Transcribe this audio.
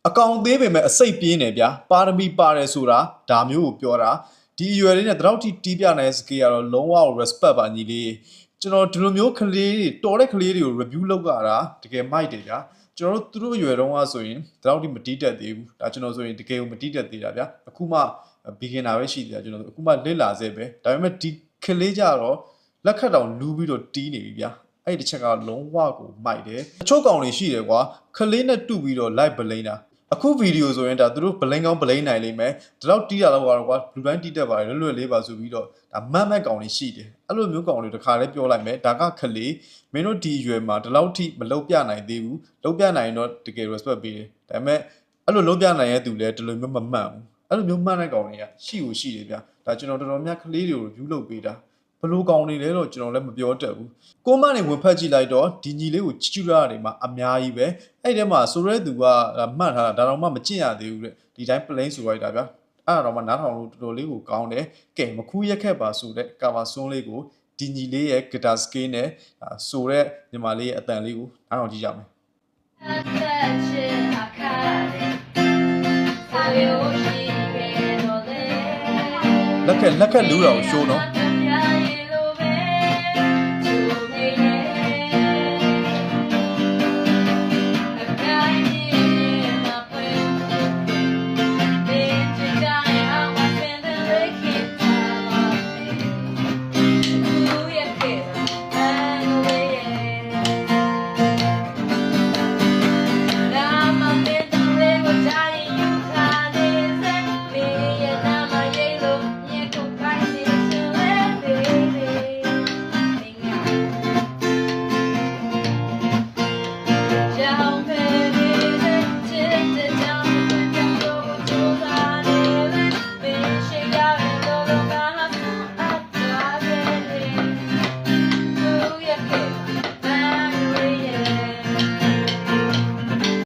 အကောင်သေးပေမဲ့အစိတ်ပြင်းနေဗျာပါရမီပါတယ်ဆိုတာဒါမျိုးကိုပြောတာဒီအရွယ်လေးနဲ့တတော့တီတီးပြနိုင်စကေကတော့လုံးဝ respect ပါညီလေးကျွန်တော်ဒီလိုမျိုးကလေးတွေတော်တဲ့ကလေးတွေကို review လုပ်ကြတာတကယ်မိုက်တယ်ဗျာကျွန်တော်တို့သူတို့အရွယ်တုန်းကဆိုရင်တတော့တီမတီးတတ်သေးဘူးဒါကျွန်တော်ဆိုရင်တကယ်ကိုမတီးတတ်သေးတာဗျာအခုမှ beginner ပဲရှိသေးတာကျွန်တော်အခုမှလေ့လာစေပဲဒါပေမဲ့ဒီကလေးကြတော့လက်ခတ်တောင်လူးပြီးတော့တီးနေပြီဗျာအဲ့ဒီတစ်ချက်ကလုံးဝကိုမိုက်တယ်အချို့ကောင်တွေရှိတယ်ကွာကလေးနဲ့တူပြီးတော့ live ပလိန်တာအခုဗီဒီယိုဆိုရင်ဒါသူတို့ပလိန်ကောင်းပလိန်နိုင်လိမ့်မယ်ဒီတော့တီးတာတော့ကွာလူတိုင်းတီးတတ်ပါတယ်လွတ်လွတ်လေးပါဆိုပြီးတော့ဒါမတ်ကောင်တွေရှိတယ်အဲ့လိုမျိုးကောင်တွေတခါလေးပြောလိုက်မယ်ဒါကကလေးမင်းတို့ဒီအရွယ်မှာဒီလောက်ထိမလုပ်ပြနိုင်သေးဘူးလုပ်ပြနိုင်တော့တကယ် respect ပေးတယ်ဒါပေမဲ့အဲ့လိုလုပ်ပြနိုင်ရဲ့သူလည်းဒီလိုမျိုးမမှန်ဘူးအဲ့လိုမျိုးမှန်တဲ့ကောင်တွေကရှိတယ်ဗျာဒါကျွန်တော်တော်တော်များကလေးတွေကို review လုပ်ပေးတာဘလို့ကောင်တွေလဲတော့ကျွန်တော်လည်းမပြောတတ်ဘူးကိုမနဲ့ဝင်ဖက်ကြည့်လိုက်တော့ဒီညီလေးကိုချီချူရတွေမှာအများကြီးပဲအဲ့ထဲမှာဆိုရဲသူကမှတ်ထားတာဒါတော့မှမကျင့်ရသေးဘူးတဲ့ဒီတိုင်း plain ဆိုလိုက်တာဗျာအဲ့ဒါတော့မှနားထောင်လို့တော်တော်လေးကိုကောင်းတယ်ကဲမခူးရက်ခဲ့ပါဆိုတဲ့ cover song လေးကိုဒီညီလေးရဲ့ guitar scale နဲ့ဆိုတဲ့ညီမလေးရဲ့အတန်လေးကိုနားထောင်ကြည့်ကြမယ်လက်ခက်လူးတာကိုရှိုးနော်